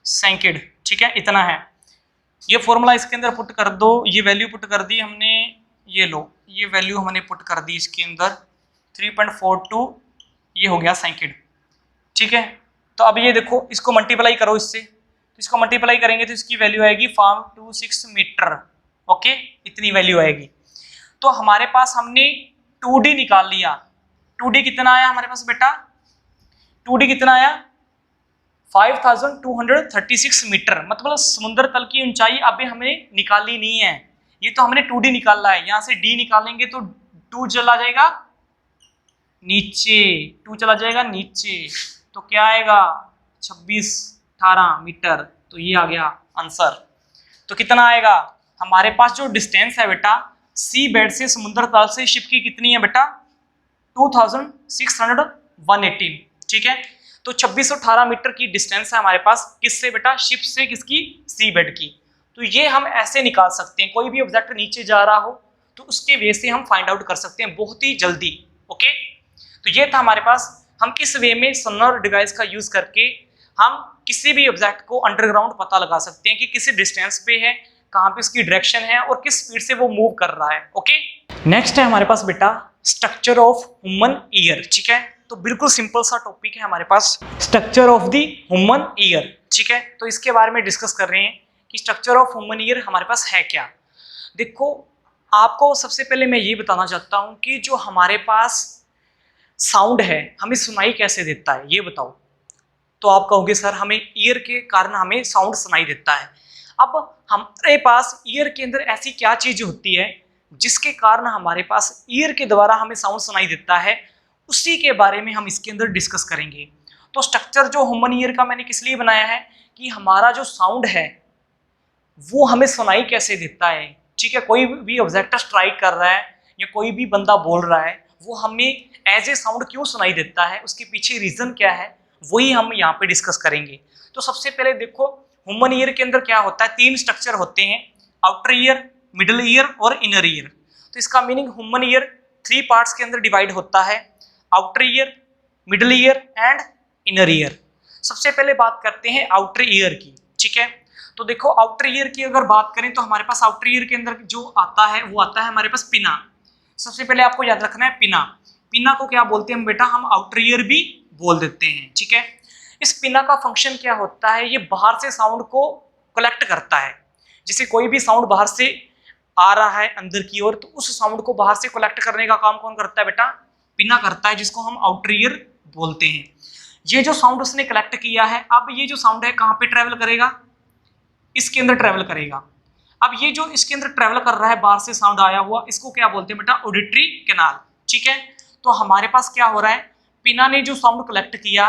सेकंड, ठीक है, इतना है। ये फॉर्मूला इसके अंदर पुट कर दो, ये वैल्यू पुट कर दी हमने, ये लो ये वैल्यू हमने पुट कर दी इसके अंदर 3.42, ये हो गया सेकंड, ठीक है। तो अब ये देखो इसको मल्टीप्लाई करो इससे, तो इसको मल्टीप्लाई करेंगे तो इसकी वैल्यू आएगी 526 मीटर, ओके, इतनी वैल्यू आएगी। तो हमारे पास हमने 2d निकाल लिया, 2d कितना आया हमारे पास बेटा, 2d कितना आया 5236 मीटर, मतलब समुद्र तल की ऊंचाई अभी हमें निकाली नहीं है, ये तो हमने 2d निकालना है। यहाँ से d निकालेंगे तो 2 चला जाएगा नीचे, 2 चला जाएगा नीचे, तो क्या आएगा 2618 मीटर, तो ये आ गया आंसर। तो कितना आएगा हमारे पास जो डिस्टेंस है बेटा सी बेड से समुद्र तल से शिप की कितनी है बेटा 2618, ठीक है। तो 2618 मीटर की डिस्टेंस है हमारे पास, किससे बेटा, शिप से, किसकी, सी बेड की। तो ये हम ऐसे निकाल सकते हैं, कोई भी ऑब्जेक्ट नीचे जा रहा हो तो उसके वे से हम फाइंड आउट कर सकते हैं बहुत ही जल्दी। ओके, तो ये था हमारे पास, हम किस वे में सोनार डिवाइस का यूज करके हम किसी भी ऑब्जेक्ट को अंडरग्राउंड पता लगा सकते हैं कि किसी डिस्टेंस पे है, कहाँ पे उसकी डायरेक्शन है और किस स्पीड से वो मूव कर रहा है। ओके, नेक्स्ट है हमारे पास बेटा स्ट्रक्चर ऑफ ह्यूमन ईयर। ठीक है, तो बिल्कुल सिंपल सा टॉपिक है हमारे पास, structure of the human ear. ठीक है, तो इसके बारे में डिस्कस कर रहे हैं कि स्ट्रक्चर ऑफ ह्यूमन ईयर हमारे पास है क्या। देखो, आपको सबसे पहले मैं ये बताना चाहता हूँ कि जो हमारे पास साउंड है हमें सुनाई कैसे देता है, ये बताओ। तो आप कहोगे सर हमें ईयर के कारण हमें साउंड सुनाई देता है। अब हमारे पास ईयर के अंदर ऐसी क्या चीज होती है जिसके कारण हमारे पास ईयर के द्वारा हमें साउंड सुनाई देता है, उसी के बारे में हम इसके अंदर डिस्कस करेंगे। तो स्ट्रक्चर जो ह्यूमन ईयर का मैंने किस लिए बनाया है कि हमारा जो साउंड है वो हमें सुनाई कैसे देता है। ठीक है, कोई भी ऑब्जेक्ट स्ट्राइक कर रहा है या कोई भी बंदा बोल रहा है, वो हमें एज ए साउंड क्यों सुनाई देता है, उसके पीछे रीजन क्या है, वही हम यहाँ पे डिस्कस करेंगे। तो सबसे पहले देखो, ह्यूमन ईयर के अंदर क्या होता है, 3 स्ट्रक्चर होते हैं, आउटर ईयर, मिडल ईयर और इनर ईयर। तो इसका मीनिंग ह्यूमन ईयर 3 पार्ट्स के अंदर डिवाइड होता है, outer ear, middle ear and inner ear. सबसे पहले बात करते हैं आउटर ईयर की। ठीक है, तो देखो आउटर ईयर की अगर बात करें तो हमारे पास आउटर ईयर के अंदर जो आता है वो आता है हमारे पास पिना। सबसे पहले आपको याद रखना है पिना। पिना को क्या बोलते हैं बेटा, हम आउटर ईयर भी बोल देते हैं। ठीक है, इस पिना का फंक्शन क्या होता है, ये बाहर से साउंड को कलेक्ट करता है। जैसे कोई भी साउंड बाहर से आ रहा है अंदर की ओर, तो उस साउंड को बाहर से कलेक्ट करने का काम कौन करता है बेटा, पिना करता है, जिसको हम आउटर ईयर बोलते हैं। ये जो साउंड उसने कलेक्ट किया है, अब ये जो साउंड है कहाँ पे ट्रेवल करेगा, इसके अंदर ट्रेवल करेगा। अब ये जो इसके अंदर ट्रेवल कर रहा है, बाहर से साउंड आया हुआ, इसको क्या बोलते हैं बेटा, ऑडिटरी कैनाल। ठीक है, तो हमारे पास क्या हो रहा है, पिना ने जो साउंड कलेक्ट किया,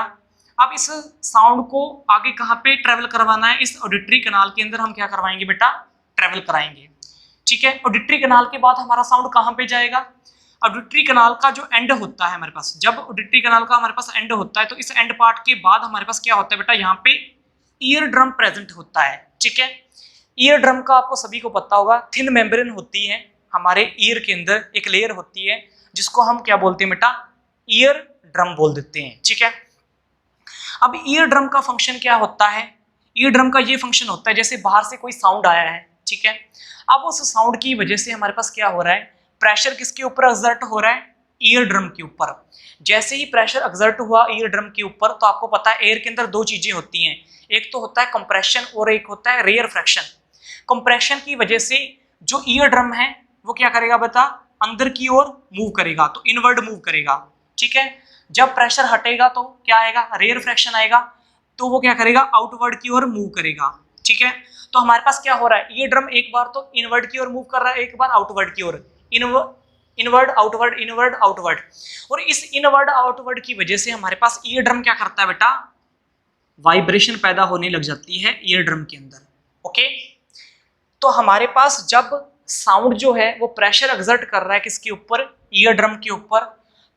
अब इस साउंड को आगे कहाँ पे ट्रेवल करवाना है, इस ऑडिटरी कैनाल के अंदर हम क्या करवाएंगे बेटा, ट्रेवल कराएंगे। ठीक है, ऑडिटरी कैनाल के बाद हमारा साउंड कहाँ पे जाएगा, ऑडिटरी कैनाल का जो एंड होता है हमारे पास, जब ऑडिटरी कैनाल का हमारे पास एंड होता है, तो इस एंड पार्ट के बाद हमारे पास क्या होता है बेटा, यहाँ पे ईयर ड्रम प्रेजेंट होता है। ठीक है, ईयर ड्रम का आपको सभी को पता होगा, थिन मेम्ब्रेन होती है हमारे ईयर के अंदर, एक लेयर होती है जिसको हम क्या बोलते हैं बेटा, ईयर ड्रम बोल देते हैं। ठीक है, अब ईयर ड्रम का फंक्शन क्या होता है, ईयर ड्रम का ये फंक्शन होता है, जैसे बाहर से कोई साउंड आया है, ठीक है, अब उस साउंड की वजह से हमारे पास क्या हो रहा है, प्रेशर किसके ऊपर एक्सर्ट हो रहा है, ईयर ड्रम के ऊपर। जैसे ही प्रेशर एक्सर्ट हुआ ईयर ड्रम के ऊपर, तो आपको पता है एयर के अंदर 2 चीजें होती हैं, एक तो होता है कंप्रेशन और एक होता है रेयर फ्रैक्शन। कंप्रेशन की वजह से जो ईयर ड्रम है वो क्या करेगा बेटा, अंदर की ओर मूव करेगा, तो इनवर्ड मूव करेगा। ठीक है, जब प्रेशर हटेगा तो क्या आएगा, रेयर फ्रैक्शन आएगा, तो वो क्या करेगा, आउटवर्ड की ओर मूव करेगा। ठीक है, तो हमारे पास क्या हो रहा है, ईयर ड्रम एक बार तो इनवर्ड की ओर मूव कर रहा है, एक बार आउटवर्ड की ओर, इनवर्ड आउटवर्ड इनवर्ड आउटवर्ड। और इस इनवर्ड आउटवर्ड की वजह से हमारे पास ईयर ड्रम क्या करता है बेटा, वाइब्रेशन पैदा होने लग जाती है ईयर ड्रम के अंदर। ओके, तो हमारे पास जब साउंड जो है वो प्रेशर एक्सर्ट कर रहा है किसके ऊपर, ईयर ड्रम के ऊपर,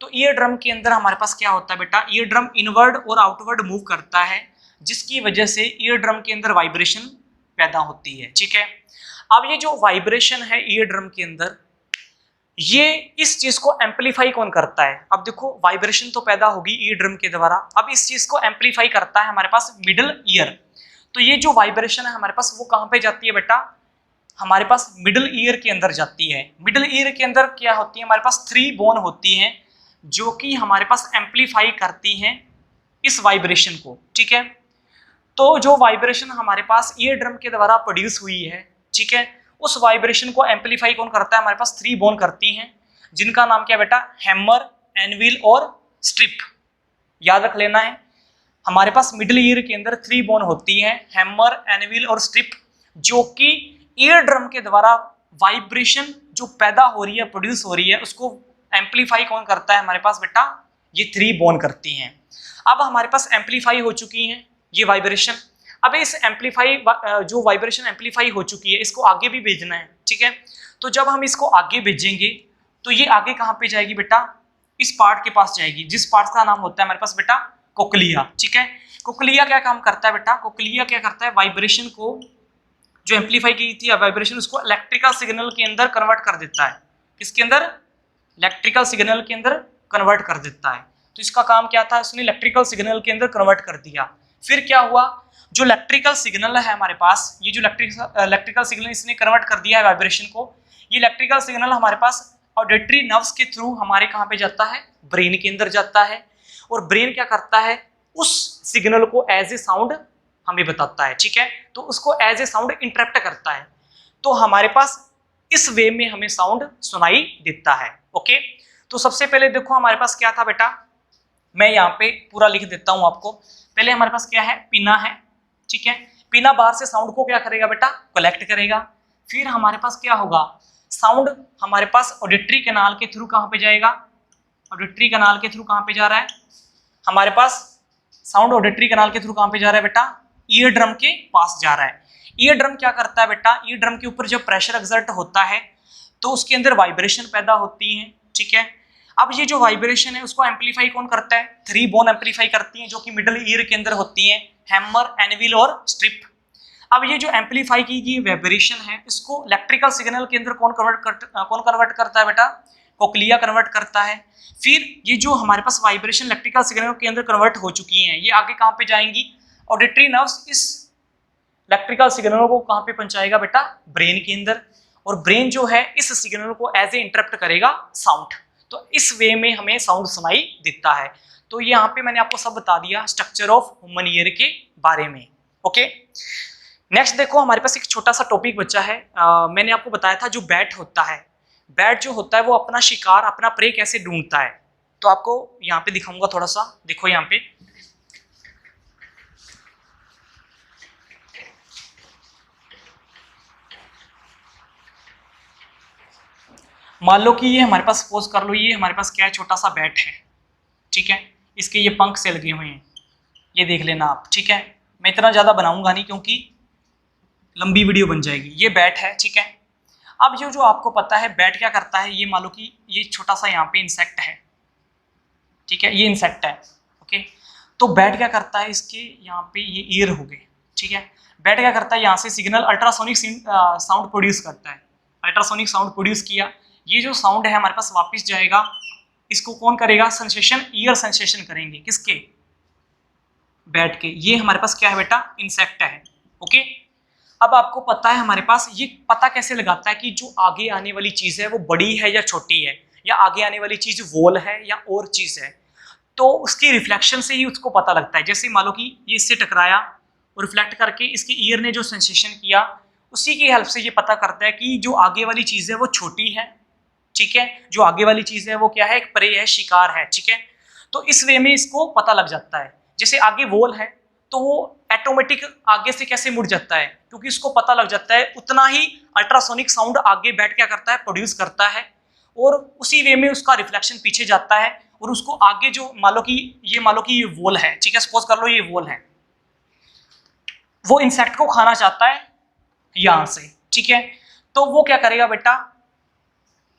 तो ईयर ड्रम के अंदर हमारे पास क्या होता है बेटा, ईयर ड्रम इनवर्ड और आउटवर्ड मूव करता है, जिसकी वजह से ईयर ड्रम के अंदर वाइब्रेशन पैदा होती है। ठीक है, अब ये जो वाइब्रेशन है ईयर ड्रम के अंदर, ये इस चीज को एम्पलीफाई कौन करता है, अब देखो वाइब्रेशन तो पैदा होगी ईयर ड्रम के द्वारा, अब इस चीज को एम्पलीफाई करता है हमारे पास मिडल ईयर। तो ये जो वाइब्रेशन है हमारे पास वो कहाँ पे जाती है बेटा, हमारे पास मिडल ईयर के अंदर जाती है। मिडल ईयर के अंदर क्या होती है, हमारे पास 3 बोन होती हैं जो कि हमारे पास एम्पलीफाई करती हैं इस वाइब्रेशन को। ठीक है, तो जो वाइब्रेशन हमारे पास ईयर ड्रम के द्वारा प्रोड्यूस हुई है, ठीक है, उस वाइब्रेशन को एम्पलीफाई कौन करता है, हमारे पास 3 बोन करती हैं, जिनका नाम क्या बेटा, हैमर, एनविल और स्ट्रिप। याद रख लेना है, हमारे पास मिडल ईयर के अंदर 3 बोन होती हैं, हैमर, एनविल और स्ट्रिप, जो कि ईयर ड्रम के द्वारा वाइब्रेशन जो पैदा हो रही है, प्रोड्यूस हो रही है, उसको एम्पलीफाई कौन करता है हमारे पास बेटा, ये 3 बोन करती हैं। अब हमारे पास एम्पलीफाई हो चुकी हैं ये वाइब्रेशन, अब इस एम्पलीफाई जो वाइब्रेशन एम्पलीफाई हो चुकी है इसको आगे भी भेजना है। ठीक है, तो जब हम इसको आगे भेजेंगे तो ये आगे कहाँ पे जाएगी बेटा, इस पार्ट के पास जाएगी, जिस पार्ट का नाम होता है हमारे पास बेटा कोक्लिया। ठीक है, कोक्लिया क्या काम करता है बेटा, कोक्लिया क्या करता है, वाइब्रेशन को जो एम्पलीफाई की थी वाइब्रेशन, उसको इलेक्ट्रिकल सिग्नल के अंदर कन्वर्ट कर देता है। किसके अंदर, इलेक्ट्रिकल सिग्नल के अंदर कन्वर्ट कर देता है। तो इसका काम क्या था, उसने इलेक्ट्रिकल सिग्नल के अंदर कन्वर्ट कर दिया। फिर क्या हुआ, जो इलेक्ट्रिकल सिग्नल है हमारे पास, ये जो इलेक्ट्रिकल सिग्नल इसने कन्वर्ट कर दिया है वाइब्रेशन को, ये इलेक्ट्रिकल सिग्नल हमारे पास ऑडिटरी नर्व्स के थ्रू हमारे कहाँ पे जाता है, ब्रेन के अंदर जाता है, और ब्रेन क्या करता है, उस सिग्नल को एज ए साउंड हमें बताता है, ठीक है, तो उसको एज ए साउंड इंटरप्ट करता है, तो हमारे पास इस वे में हमें साउंड सुनाई देता है। ओके, तो सबसे पहले देखो हमारे पास क्या था बेटा, मैं यहाँ पे पूरा लिख देता हूँ आपको। पहले हमारे पास क्या है, पिना है, ठीक है, पिना बाहर से साउंड को क्या करेगा बेटा, कलेक्ट करेगा। फिर हमारे पास क्या होगा, साउंड हमारे पास ऑडिटरी कैनाल के थ्रू कहाँ पे जाएगा, ऑडिटरी कैनाल के थ्रू कहाँ पे जा रहा है हमारे पास, साउंड ऑडिटरी कैनाल के थ्रू कहाँ पे जा रहा है बेटा, ईयर ड्रम के पास जा रहा है। ईयर ड्रम क्या करता है बेटा, ईयर ड्रम के ऊपर जब प्रेशर एक्सर्ट होता है तो उसके अंदर वाइब्रेशन पैदा होती है, ठीक है। अब ये जो वाइब्रेशन है उसको एम्पलीफाई कौन करता है, 3 बोन एम्पलीफाई करती हैं, जो कि मिडल ईयर के अंदर होती हैं, हैमर, एनविल और स्ट्रिप। अब ये जो एम्पलीफाई की गई वाइब्रेशन है इसको इलेक्ट्रिकल सिग्नल के अंदर कौन कन्वर्ट करता है बेटा, कोक्लिया कन्वर्ट करता है। फिर ये जो हमारे पास वाइब्रेशन इलेक्ट्रिकल सिग्नल के अंदर कन्वर्ट हो चुकी हैं, ये आगे कहाँ पे जाएंगी, ऑडिटरी नर्व्स इस इलेक्ट्रिकल सिग्नल को कहाँ पे पहुंचाएगा बेटा, ब्रेन के अंदर, और ब्रेन जो है इस सिग्नल को एज ए इंटरप्ट करेगा साउंड, तो इस वे में हमें साउंड सुनाई देता है। तो यहाँ पे मैंने आपको सब बता दिया स्ट्रक्चर ऑफ ह्यूमन ईयर के बारे में। ओके, नेक्स्ट देखो हमारे पास एक छोटा सा टॉपिक बचा है। मैंने आपको बताया था जो बैट होता है, बैट जो होता है वो अपना शिकार, अपना प्रे कैसे ढूंढता है, तो आपको यहाँ पे दिखाऊंगा थोड़ा सा, देखो यहाँ पे मान लो कि ये हमारे पास, सपोज कर लो ये हमारे पास क्या है, छोटा सा बैट है, ठीक है, इसके ये पंख से लगे हुए हैं, ये देख लेना आप, ठीक है। मैं इतना ज़्यादा बनाऊंगा नहीं क्योंकि लंबी वीडियो बन जाएगी। ये बैट है, ठीक है। अब ये जो आपको पता है बैट क्या करता है, ये मान लो कि ये छोटा सा यहाँ पे इंसेक्ट है, ठीक है, ये इंसेक्ट है। ओके, तो बैट क्या करता है, इसके यहाँ पे ये ईयर हो गए, ठीक है। बैट क्या करता है, यहाँ से सिग्नल अल्ट्रासोनिक साउंड प्रोड्यूस करता है, अल्ट्रासोनिक साउंड प्रोड्यूस किया, ये जो साउंड है हमारे पास वापस जाएगा, इसको कौन करेगा, सेंसेशन, ईयर सेंसेशन करेंगे, किसके, बैट के। ये हमारे पास क्या है बेटा, इंसेक्ट है। ओके, अब आपको पता है हमारे पास ये पता कैसे लगाता है कि जो आगे आने वाली चीज है वो बड़ी है या छोटी है, या आगे आने वाली चीज वॉल है या और चीज है, तो उसकी रिफ्लेक्शन से ही उसको पता लगता है। जैसे मान लो कि ये इससे टकराया और रिफ्लेक्ट करके इसके ईयर ने जो सेंसेशन किया, उसी की हेल्प से ये पता करता है कि जो आगे वाली चीज है वो छोटी है, ठीक है, जो आगे वाली चीज है वो क्या है, एक प्रे है, शिकार है, ठीक है। तो इस वे में इसको पता लग जाता है। जैसे आगे वॉल है तो वो ऑटोमेटिक आगे से कैसे मुड़ जाता है, क्योंकि उसको पता लग जाता है उतना ही अल्ट्रासोनिक साउंड आगे बैठ क्या करता है, प्रोड्यूस करता है, और उसी वे में उसका रिफ्लेक्शन पीछे जाता है, और उसको आगे जो मान लो कि ये वॉल है, ठीक है, सपोज कर लो ये वॉल है, वो इंसेक्ट को खाना चाहता है यहां से, ठीक है, तो वो क्या करेगा बेटा,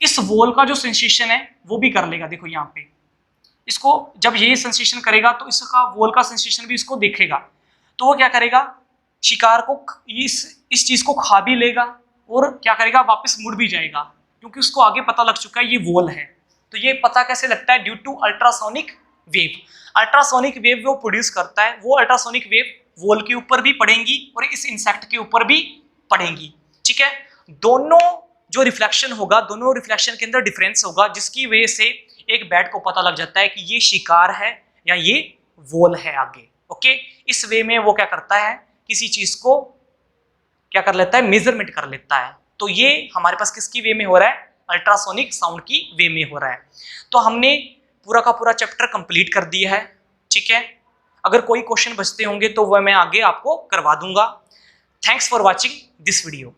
इस वॉल का जो सेंसेशन है वो भी कर लेगा। देखो यहाँ पे इसको जब ये सेंसेशन करेगा तो इसका वॉल का सेंसेशन भी इसको देखेगा, तो वो क्या करेगा, शिकार को इस चीज को खा भी लेगा और क्या करेगा, वापस मुड़ भी जाएगा, क्योंकि उसको आगे पता लग चुका है ये वॉल है। तो ये पता कैसे लगता है, due to ultrasonic wave. Ultrasonic wave वो प्रोड्यूस करता है, वो अल्ट्रासोनिक वेव वॉल के ऊपर भी पड़ेंगी और इस इंसेक्ट के ऊपर भी पड़ेंगी, ठीक है। दोनों जो रिफ्लेक्शन होगा, दोनों रिफ्लेक्शन के अंदर डिफरेंस होगा, जिसकी वजह से एक बैट को पता लग जाता है कि ये शिकार है या ये वॉल है आगे। ओके, इस वे में वो क्या करता है, किसी चीज को क्या कर लेता है, मेजरमेंट कर लेता है। तो ये हमारे पास किसकी वे में हो रहा है, अल्ट्रासोनिक साउंड की वे में हो रहा है। तो हमने पूरा का पूरा चैप्टर कंप्लीट कर दिया है, ठीक है। अगर कोई क्वेश्चन बचते होंगे तो वह मैं आगे आपको करवा दूंगा। Thanks for watching this video.